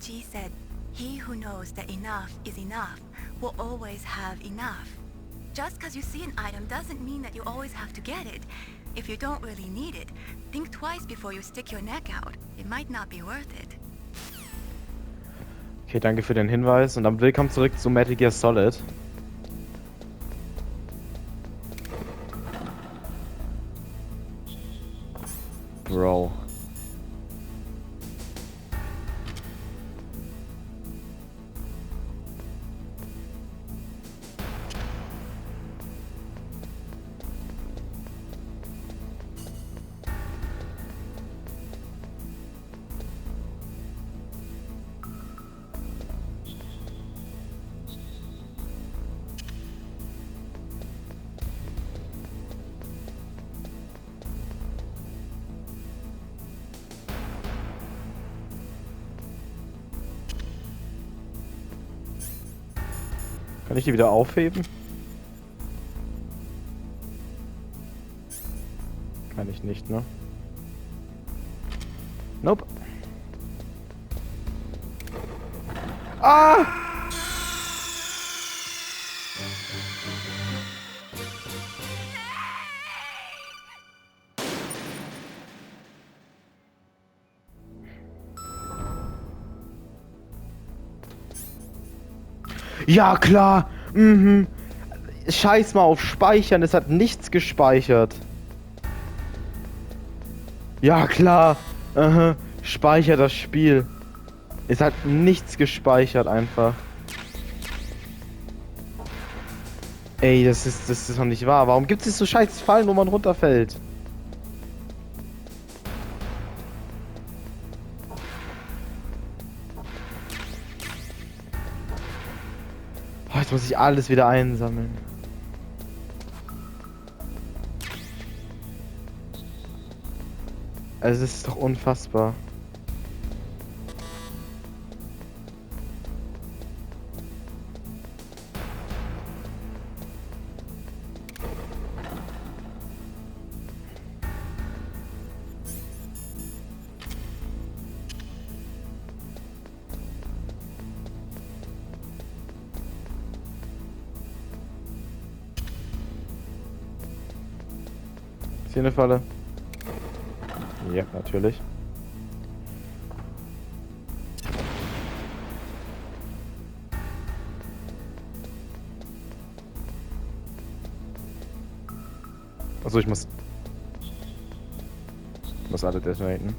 G said, he who knows that enough is enough will always have enough. Just because you see an item doesn't mean that you always have to get it. If you don't really need it, think twice before you stick your neck out. It might not be worth it. Okay, danke für den Hinweis und dann willkommen zurück zu Metal Gear Solid. Bro. Kann ich die wieder aufheben? Kann ich nicht, ne? Nope. Ah! Ja, klar. Mhm. Scheiß mal auf Speichern. Es hat nichts gespeichert. Ja, klar. Aha. Speicher das Spiel. Es hat nichts gespeichert einfach. Ey, das ist doch nicht wahr. Warum gibt es so scheiß Fallen, wo man runterfällt? Oh, jetzt muss ich alles wieder einsammeln. Also, es ist doch unfassbar. Ist hier eine Falle? Ja, natürlich. Achso, ich muss alle detonaten.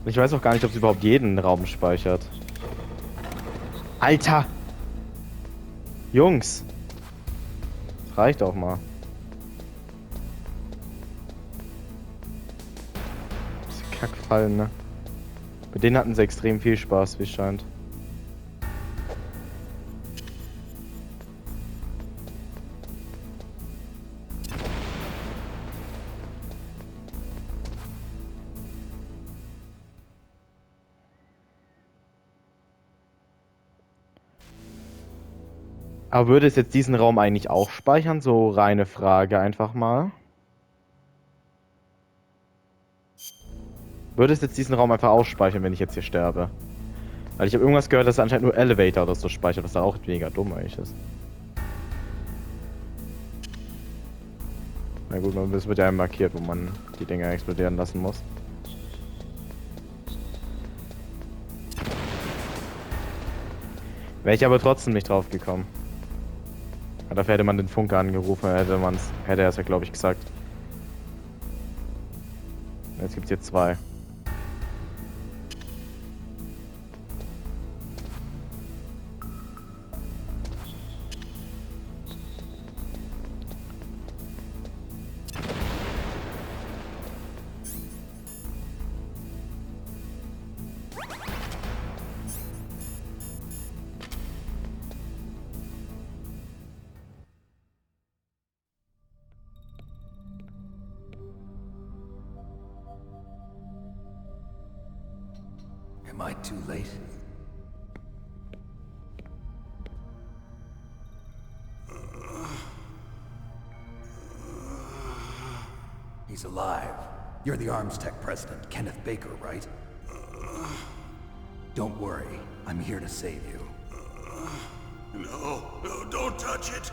Ich weiß auch gar nicht, ob es überhaupt jeden Raum speichert. Alter! Jungs! Das reicht auch mal. Diese Kackfallen, ne? Mit denen hatten sie extrem viel Spaß, wie es scheint. Aber würde es jetzt diesen Raum eigentlich auch speichern? So reine Frage einfach mal. Würde es jetzt diesen Raum einfach ausspeichern, wenn ich jetzt hier sterbe? Weil ich habe irgendwas gehört, dass es anscheinend nur Elevator oder so speichert, was da auch mega dumm eigentlich ist. Na gut, es wird ja markiert, wo man die Dinger explodieren lassen muss. Wäre ich aber trotzdem nicht drauf gekommen. Ja, dafür hätte man den Funke angerufen, hätte er es ja, glaube ich, gesagt. Jetzt gibt es hier zwei. Am I too late? He's alive. You're the Arms Tech president, Kenneth Baker, right? Don't worry. I'm here to save you. No, don't touch it.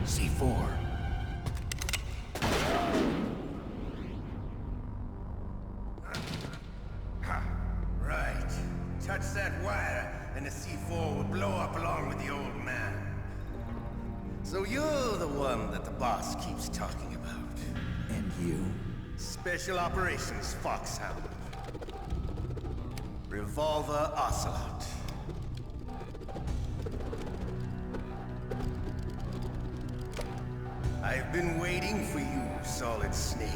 C4. Right. Touch that wire, and the C4 will blow up along with the old man. So you're the one that the boss keeps talking about. And you? Special Operations Foxhound. Revolver Ocelot. I've been waiting for you, Solid Snake.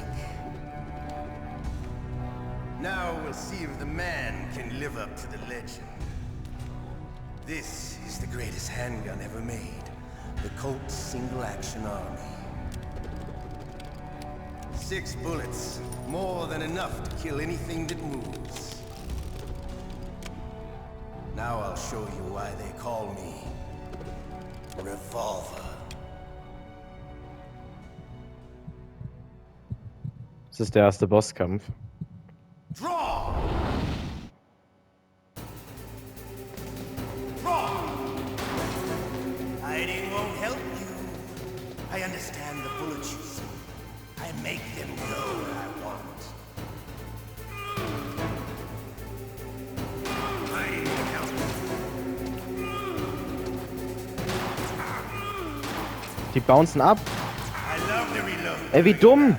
Now we'll see if the man can live up to the legend. This is the greatest handgun ever made. The Colt Single Action Army. 6 bullets, more than enough to kill anything that moves. Now I'll show you why they call me Revolver. Das ist der erste Bosskampf. Draw! Draw! Hiding won't help you. I understand the bullets you see. I make them go where I want. Hiding won't help you. Die bouncen ab. I love the reload. Ey, wie dumm!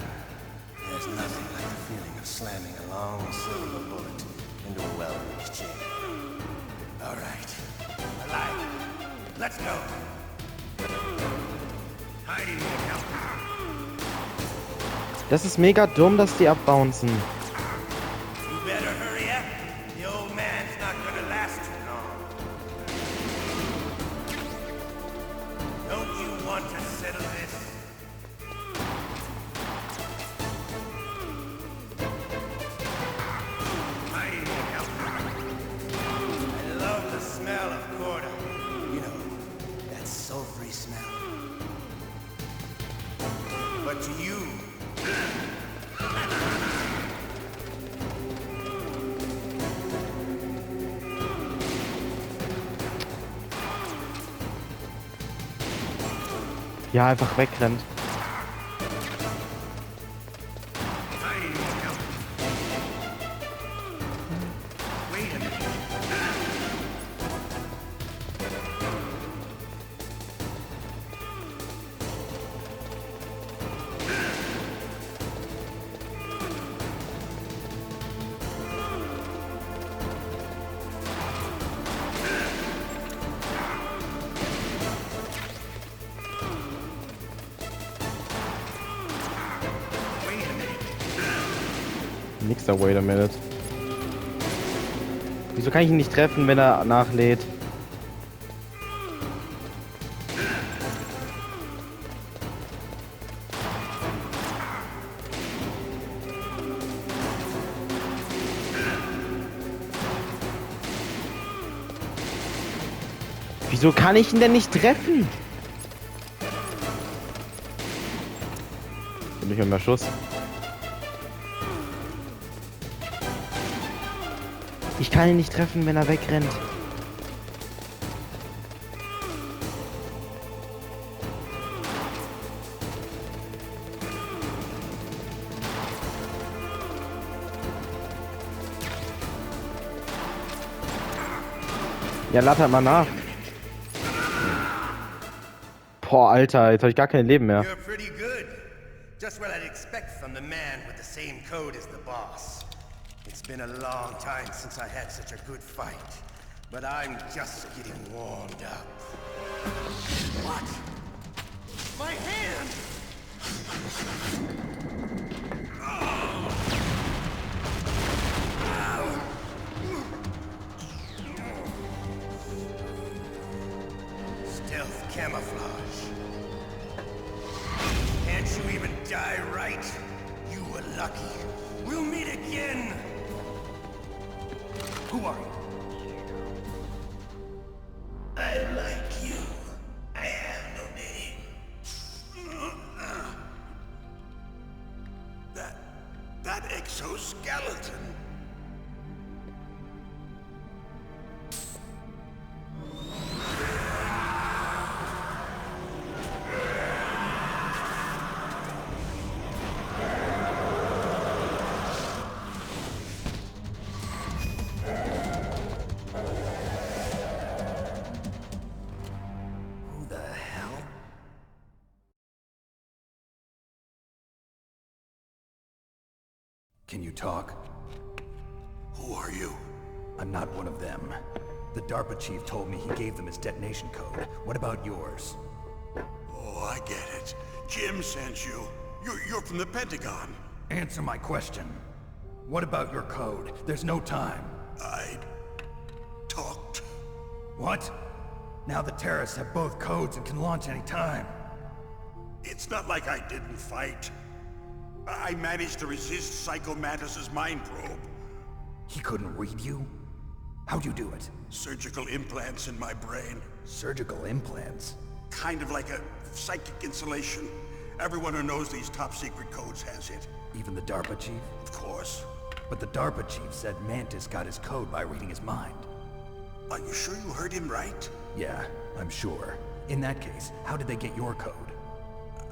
There's nothing like the feeling of slamming a long silver bullet into a well-used chain. All right, alive. Let's go. Hiding won't help. Das ist mega dumm, dass die abbouncen. You better hurry up. The old man's not gonna last too long. Don't you want to settle this? Hiding won't help. I love the smell of corda. You know, that sulfury smell. But to you, Ja, einfach wegrennt. hiding won't help. Wait a minute. Nix da, wait a minute. Wieso kann ich ihn nicht treffen, wenn er nachlädt? Wieso kann ich ihn denn nicht treffen? Bin ich mehr Schuss. Ich kann ihn nicht treffen, wenn er wegrennt. Ja, lattert mal nach. Boah, Alter, jetzt habe ich gar kein Leben mehr. You're pretty good. Just what I'd expect from the man with the same code as the boss. It's been a long time since I had such a good fight, but I'm just getting warmed up. What? My hand! Oh. Ow. Stealth camouflage. Can't you even die right? You were lucky. We'll meet again. Who are you? I like you. I have no name. That exoskeleton. Who the hell? Can you talk? Who are you? I'm not one of them. The DARPA chief told me he gave them his detonation code. What about yours? Oh, I get it. Jim sent you. You're from the Pentagon. Answer my question. What about your code? There's no time. I talked. What? Now the terrorists have both codes and can launch any time. It's not like I didn't fight. I managed to resist Psycho Mantis's mind probe. He couldn't read you? How'd you do it? Surgical implants in my brain. Surgical implants? Kind of like a psychic insulation. Everyone who knows these top secret codes has it. Even the DARPA chief? Of course. But the DARPA chief said Mantis got his code by reading his mind. Are you sure you heard him right? Yeah, I'm sure. In that case, how did they get your code?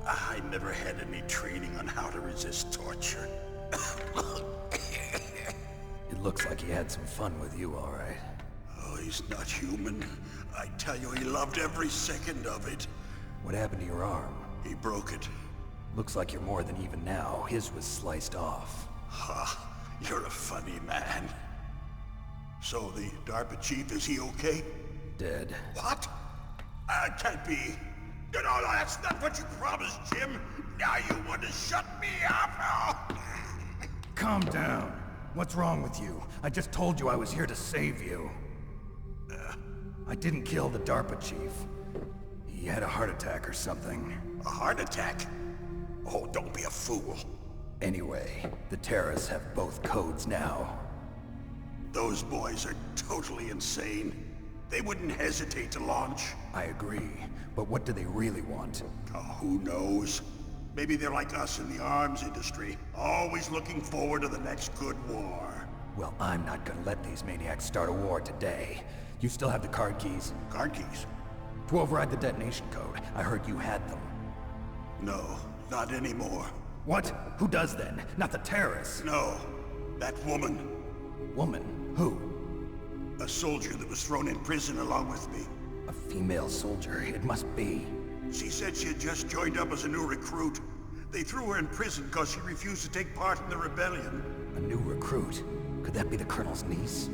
I never had any training on how to resist torture. It looks like he had some fun with you, all right. Oh, he's not human. I tell you, he loved every second of it. What happened to your arm? He broke it. Looks like you're more than even now. His was sliced off. Ha, you're a funny man. So the DARPA chief, is he okay? Dead. What? Can't be. No, that's not what you promised, Jim. Now you want to shut me up? Calm down. What's wrong with you? I just told you I was here to save you. I didn't kill the DARPA chief. He had a heart attack or something. A heart attack? Oh, don't be a fool. Anyway, the terrorists have both codes now. Those boys are totally insane. They wouldn't hesitate to launch. I agree, but what do they really want? Oh, who knows? Maybe they're like us in the arms industry, always looking forward to the next good war. Well, I'm not gonna let these maniacs start a war today. You still have the card keys? Card keys? To override the detonation code. I heard you had them. No, not anymore. What? Who does then? Not the terrorists. No, that woman. Woman? Who? A soldier that was thrown in prison along with me. A female soldier. It must be. She said she had just joined up as a new recruit. They threw her in prison because she refused to take part in the rebellion. A new recruit? Could that be the Colonel's niece?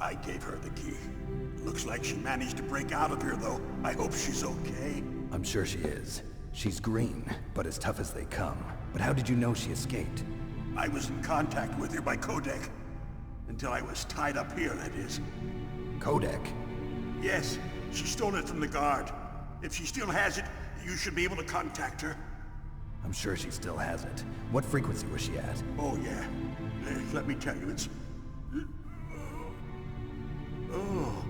I gave her the key. Looks like she managed to break out of here, though. I hope she's okay. I'm sure she is. She's green, but as tough as they come. But how did you know she escaped? I was in contact with her by codec. Until I was tied up here, that is. Codec? Yes, she stole it from the guard. If she still has it, you should be able to contact her. I'm sure she still has it. What frequency was she at? Oh, yeah. Let me tell you, it's... Oh,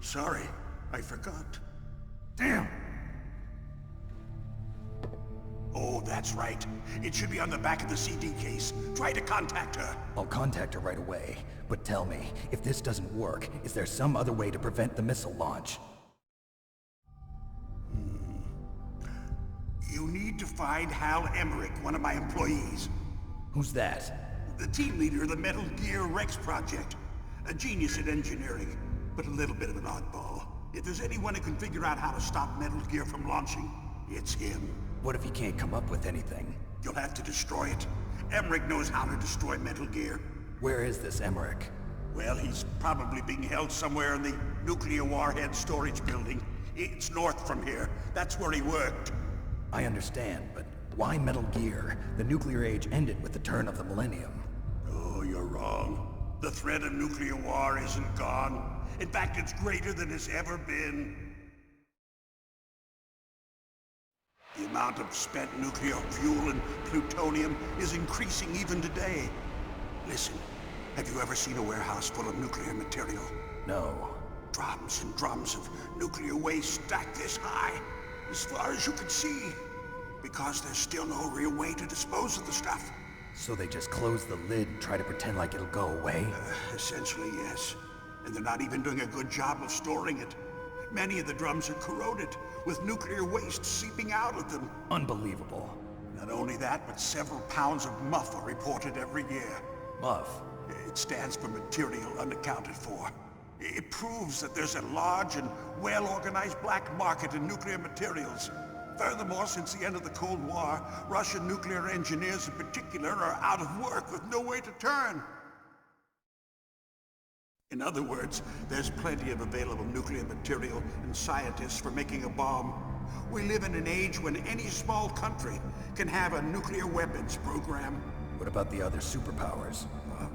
sorry. I forgot. Damn! Oh, that's right. It should be on the back of the CD case. Try to contact her. I'll contact her right away. But tell me, if this doesn't work, is there some other way to prevent the missile launch? You need to find Hal Emmerich, one of my employees. Who's that? The team leader of the Metal Gear Rex project. A genius at engineering, but a little bit of an oddball. If there's anyone who can figure out how to stop Metal Gear from launching, it's him. What if he can't come up with anything? You'll have to destroy it. Emmerich knows how to destroy Metal Gear. Where is this Emmerich? Well, he's probably being held somewhere in the nuclear warhead storage building. It's north from here. That's where he worked. I understand, but why Metal Gear? The nuclear age ended with the turn of the millennium. Oh, you're wrong. The threat of nuclear war isn't gone. In fact, it's greater than it's ever been. The amount of spent nuclear fuel and plutonium is increasing even today. Listen, Have you ever seen a warehouse full of nuclear material? No. Drums and drums of nuclear waste stacked this high, as far as you can see. Because there's still no real way to dispose of the stuff. So they just close the lid and try to pretend like it'll go away? Essentially, yes. And they're not even doing a good job of storing it. Many of the drums are corroded, with nuclear waste seeping out of them. Unbelievable. Not only that, but several pounds of MUF are reported every year. MUF? It stands for material unaccounted for. It proves that there's a large and well-organized black market in nuclear materials. Furthermore, since the end of the Cold War, Russian nuclear engineers in particular are out of work with no way to turn. In other words, there's plenty of available nuclear material and scientists for making a bomb. We live in an age when any small country can have a nuclear weapons program. What about the other superpowers?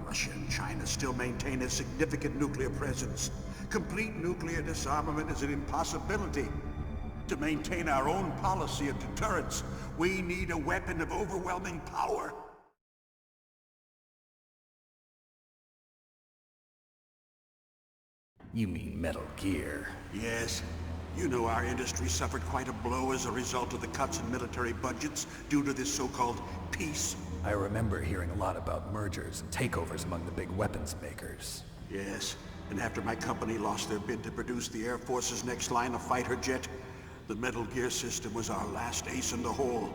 Russia and China still maintain a significant nuclear presence. Complete nuclear disarmament is an impossibility. To maintain our own policy of deterrence, we need a weapon of overwhelming power. You mean Metal Gear? Yes. You know our industry suffered quite a blow as a result of the cuts in military budgets due to this so-called peace. I remember hearing a lot about mergers and takeovers among the big weapons makers. Yes, and after my company lost their bid to produce the Air Force's next line of fighter jet, the Metal Gear system was our last ace in the hole.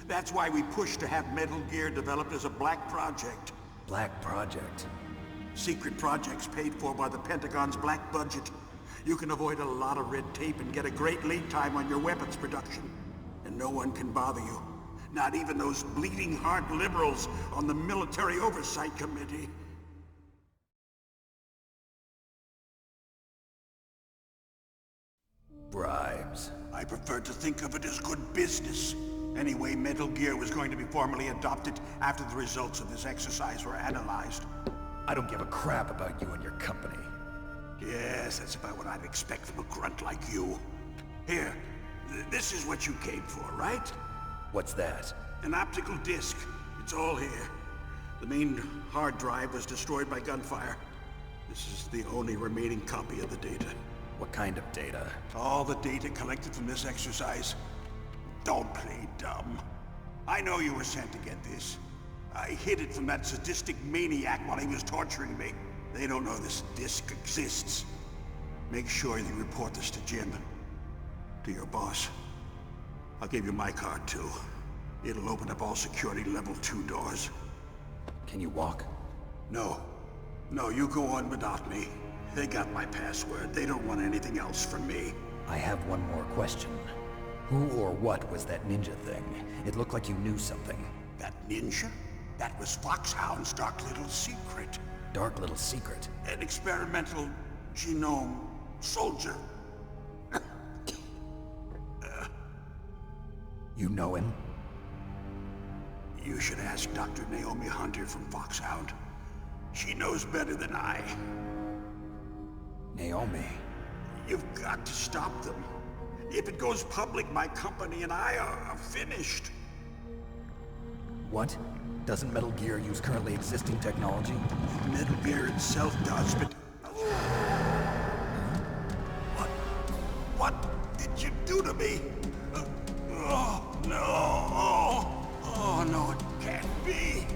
That's why we pushed to have Metal Gear developed as a black project. Black project? Secret projects paid for by the Pentagon's black budget. You can avoid a lot of red tape and get a great lead time on your weapons production. And no one can bother you. Not even those bleeding heart liberals on the Military Oversight Committee. Bribes. I prefer to think of it as good business. Anyway, Metal Gear was going to be formally adopted after the results of this exercise were analyzed. I don't give a crap about you and your company. Yes, that's about what I'd expect from a grunt like you. Here, this is what you came for, right? What's that? An optical disc. It's all here. The main hard drive was destroyed by gunfire. This is the only remaining copy of the data. What kind of data? All the data collected from this exercise. Don't play dumb. I know you were sent to get this. I hid it from that sadistic maniac while he was torturing me. They don't know this disc exists. Make sure you report this to Jim. To your boss. I'll give you my card too. It'll open up all security level 2 doors. Can you walk? No. No, you go on without me. They got my password. They don't want anything else from me. I have one more question. Who or what was that ninja thing? It looked like you knew something. That ninja? That was Foxhound's dark little secret. Dark little secret? An experimental genome soldier. You know him? You should ask Dr. Naomi Hunter from Foxhound. She knows better than I. Naomi? You've got to stop them. If it goes public, my company and I are finished. What? Doesn't Metal Gear use currently existing technology? Metal Gear itself does, but... What did you do to me? Oh, no. Oh, no, it can't be.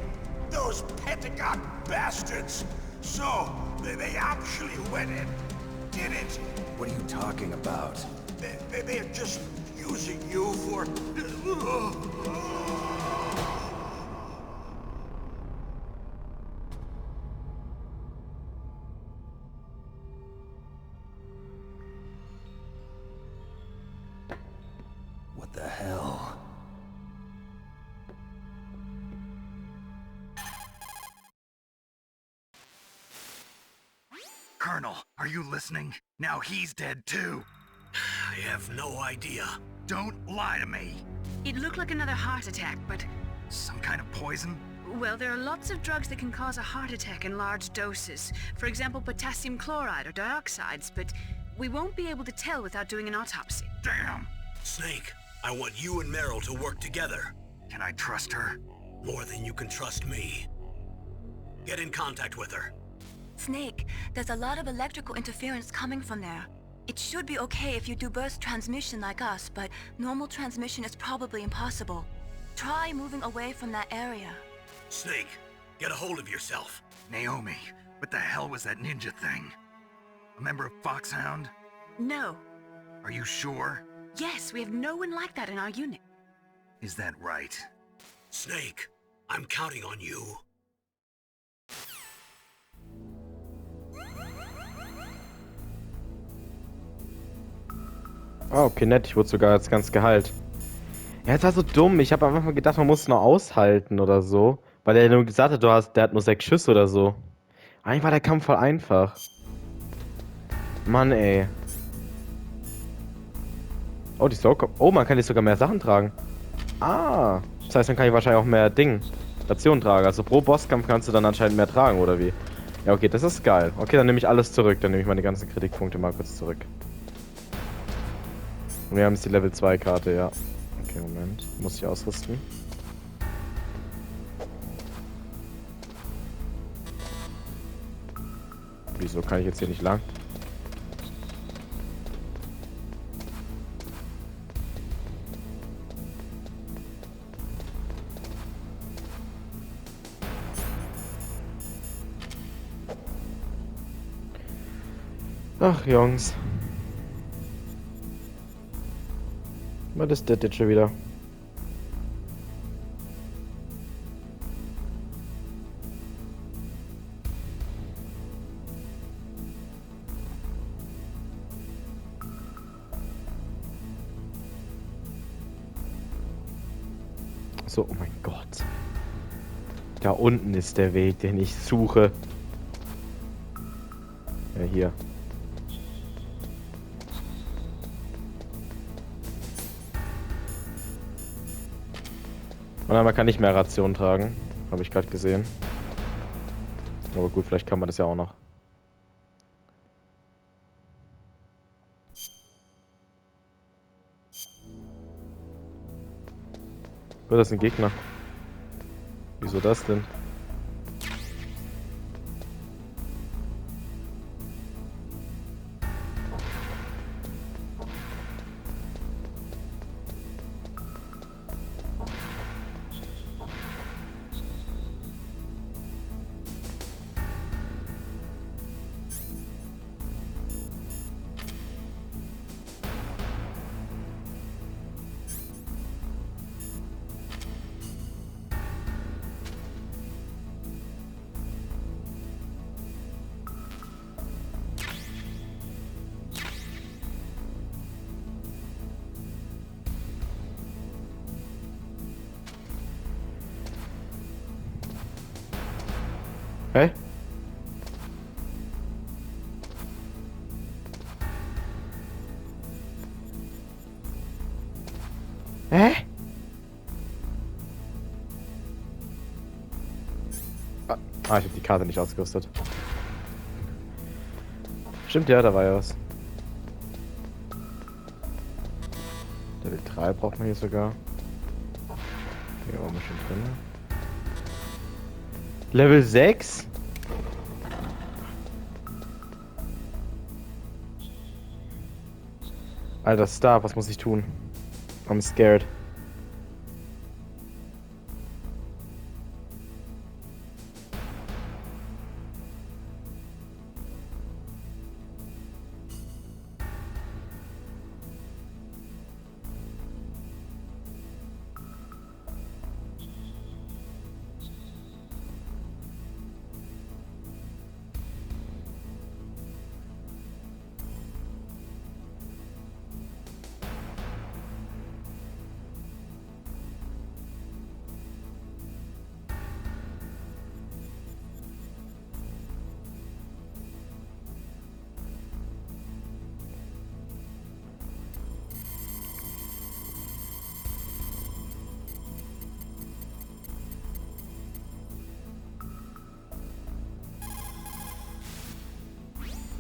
Those Pentagon bastards. So, they actually went and did it. What are you talking about? They're just using you for... What the hell? Colonel, are you listening? Now he's dead too. I have no idea. Don't lie to me. It looked like another heart attack, but... Some kind of poison? Well, there are lots of drugs that can cause a heart attack in large doses. For example, potassium chloride or dioxides, but we won't be able to tell without doing an autopsy. Damn! Snake, I want you and Meryl to work together. Can I trust her? More than you can trust me. Get in contact with her. Snake, there's a lot of electrical interference coming from there. It should be okay if you do burst transmission like us, but normal transmission is probably impossible. Try moving away from that area. Snake, get a hold of yourself. Naomi, what the hell was that ninja thing? A member of Foxhound? No. Are you sure? Yes, we have no one like that in our unit. Is that right? Snake, I'm counting on you. Oh, okay, nett. Ich wurde sogar jetzt ganz geheilt. Ja, das war so dumm. Ich habe am Anfang gedacht, man muss es noch aushalten oder so. Weil er nur gesagt hat, der hat nur 6 Schüsse oder so. Eigentlich war der Kampf voll einfach. Mann, ey. Oh, die Slow. Oh, man kann jetzt sogar mehr Sachen tragen. Ah. Das heißt, dann kann ich wahrscheinlich auch mehr Stationen tragen. Also pro Bosskampf kannst du dann anscheinend mehr tragen, oder wie? Ja, okay, das ist geil. Okay, dann nehme ich alles zurück. Dann nehme ich meine ganzen Kritikpunkte mal kurz zurück. Und wir haben jetzt die Level 2 Karte, ja. Okay, Moment. Muss ich ausrüsten. Wieso kann ich jetzt hier nicht lang? Ach, Jungs. Was ist das jetzt schon wieder? So, oh mein Gott. Da unten ist der Weg, den ich suche. Ja, hier. Und man kann nicht mehr Rationen tragen. Habe ich gerade gesehen. Aber gut, vielleicht kann man das ja auch noch. Oh, das ist ein Gegner. Wieso das denn? Hä? Hä? Ah, ich hab die Karte nicht ausgerüstet. Stimmt, ja, da war ja was. Level 3 braucht man hier sogar. Hier oben schon drin. Level 6? Alter Star, was muss ich tun? I'm scared.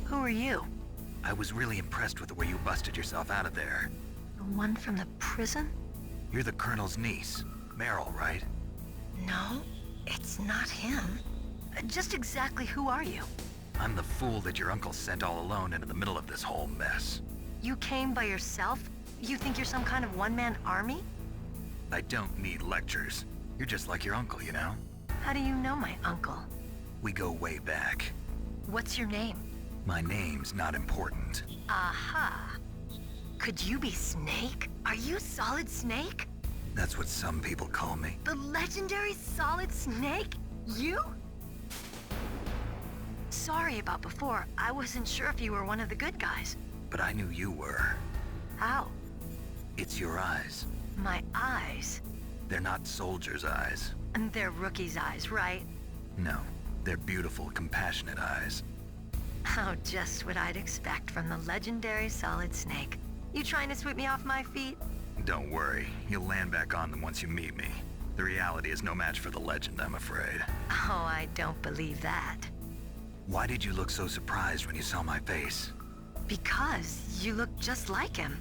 Who are you? I was really impressed with the way you busted yourself out of there. The one from the prison? You're the Colonel's niece, Meryl, right? No, it's not him. Just exactly who are you? I'm the fool that your uncle sent all alone into the middle of this whole mess. You came by yourself? You think you're some kind of one-man army? I don't need lectures. You're just like your uncle, you know? How do you know my uncle? We go way back. What's your name? My name's not important. Aha. Could you be Snake? Are you Solid Snake? That's what some people call me. The legendary Solid Snake? You? Sorry about before. I wasn't sure if you were one of the good guys. But I knew you were. How? It's your eyes. My eyes? They're not soldiers' eyes. And they're rookies' eyes, right? No, they're beautiful, compassionate eyes. Oh, just what I'd expect from the legendary Solid Snake. You trying to sweep me off my feet? Don't worry, you'll land back on them once you meet me. The reality is no match for the legend, I'm afraid. Oh, I don't believe that. Why did you look so surprised when you saw my face? Because you look just like him.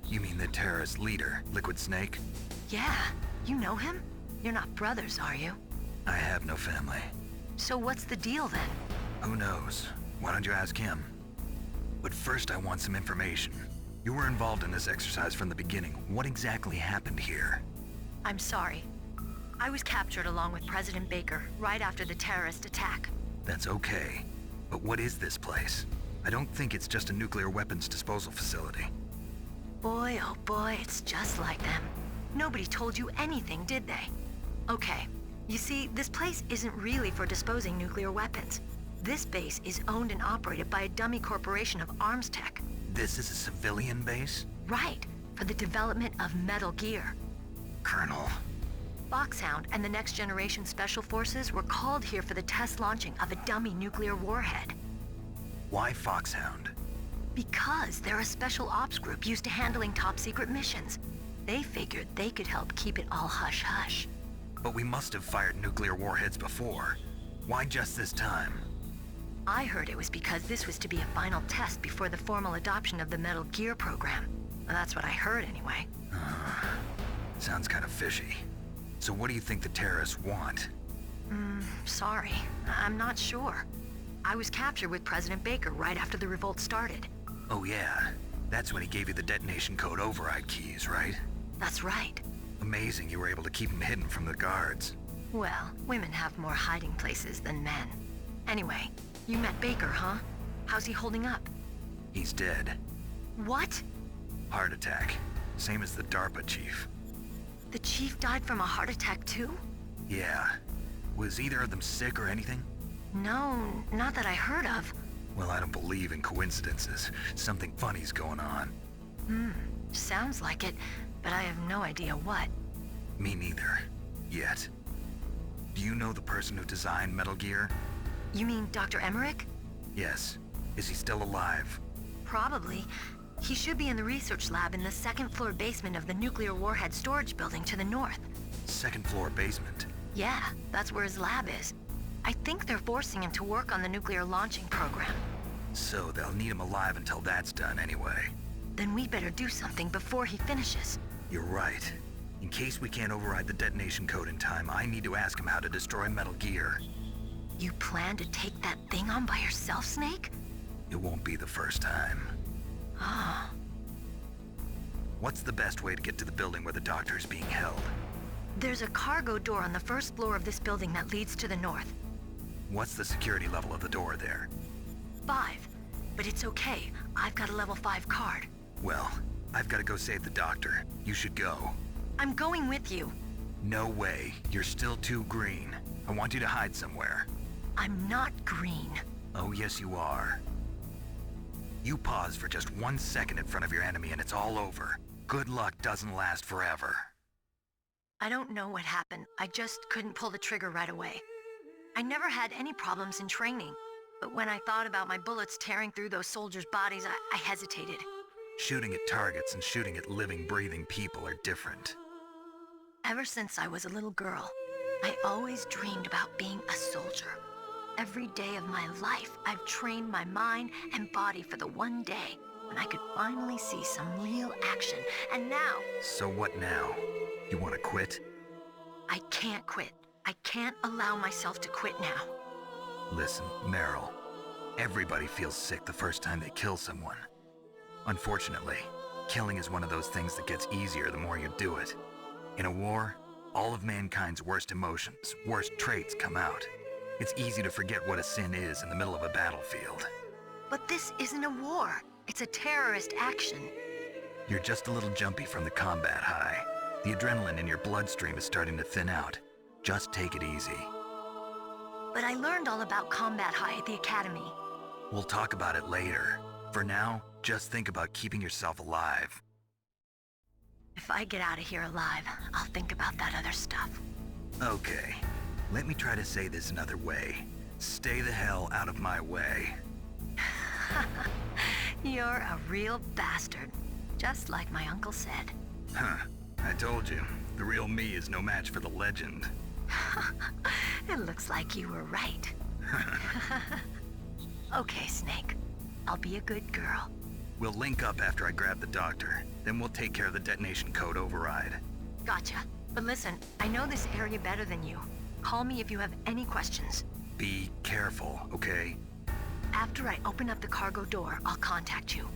You mean the terrorist leader, Liquid Snake? Yeah, you know him? You're not brothers, are you? I have no family. So what's the deal then? Who knows? Why don't you ask him? But first I want some information. You were involved in this exercise from the beginning. What exactly happened here? I'm sorry. I was captured along with President Baker right after the terrorist attack. That's okay. But what is this place? I don't think it's just a nuclear weapons disposal facility. Boy, oh boy, it's just like them. Nobody told you anything, did they? Okay, you see, this place isn't really for disposing nuclear weapons. This base is owned and operated by a dummy corporation of arms tech. This is a civilian base? Right, for the development of Metal Gear. Colonel. Foxhound and the Next Generation Special Forces were called here for the test launching of a dummy nuclear warhead. Why Foxhound? Because they're a special ops group used to handling top-secret missions. They figured they could help keep it all hush-hush. But we must have fired nuclear warheads before. Why just this time? I heard it was because this was to be a final test before the formal adoption of the Metal Gear program. That's what I heard anyway. Sounds kind of fishy. So what do you think the terrorists want? Sorry. I'm not sure. I was captured with President Baker right after the revolt started. Oh yeah, that's when he gave you the detonation code override keys, right? That's right. Amazing you were able to keep him hidden from the guards. Well, women have more hiding places than men. Anyway, you met Baker, huh? How's he holding up? He's dead. What? Heart attack. Same as the DARPA chief. The chief died from a heart attack too? Yeah. Was either of them sick or anything? No, not that I heard of. Well, I don't believe in coincidences. Something funny's going on. Sounds like it, but I have no idea what. Me neither. Yet. Do you know the person who designed Metal Gear? You mean Dr. Emmerich? Yes. Is he still alive? Probably. He should be in the research lab in the second-floor basement of the nuclear warhead storage building to the north. Second floor basement? Yeah, that's where his lab is. I think they're forcing him to work on the nuclear launching program. So they'll need him alive until that's done anyway. Then we better do something before he finishes. You're right. In case we can't override the detonation code in time, I need to ask him how to destroy Metal Gear. You plan to take that thing on by yourself, Snake? It won't be the first time. Ah. What's the best way to get to the building where the doctor is being held? There's a cargo door on the first floor of this building that leads to the north. What's the security level of the door there? 5. But it's okay. I've got a level 5 card. Well, I've got to go save the doctor. You should go. I'm going with you. No way. You're still too green. I want you to hide somewhere. I'm not green. Oh, yes you are. You pause for just 1 second in front of your enemy and it's all over. Good luck doesn't last forever. I don't know what happened. I just couldn't pull the trigger right away. I never had any problems in training, but when I thought about my bullets tearing through those soldiers' bodies, I hesitated. Shooting at targets and shooting at living, breathing people are different. Ever since I was a little girl, I always dreamed about being a soldier. Every day of my life, I've trained my mind and body for the one day when I could finally see some real action, and now... So what now? You want to quit? I can't quit. I can't allow myself to quit now. Listen, Meryl, everybody feels sick the first time they kill someone. Unfortunately, killing is one of those things that gets easier the more you do it. In a war, all of mankind's worst emotions, worst traits come out. It's easy to forget what a sin is in the middle of a battlefield. But this isn't a war. It's a terrorist action. You're just a little jumpy from the combat high. The adrenaline in your bloodstream is starting to thin out. Just take it easy. But I learned all about combat high at the academy. We'll talk about it later. For now, just think about keeping yourself alive. If I get out of here alive, I'll think about that other stuff. Okay, let me try to say this another way. Stay the hell out of my way. You're a real bastard, just like my uncle said. Huh, I told you, the real me is no match for the legend. It looks like you were right. Okay, Snake. I'll be a good girl. We'll link up after I grab the doctor. Then we'll take care of the detonation code override. Gotcha. But listen, I know this area better than you. Call me if you have any questions. Be careful, okay? After I open up the cargo door, I'll contact you.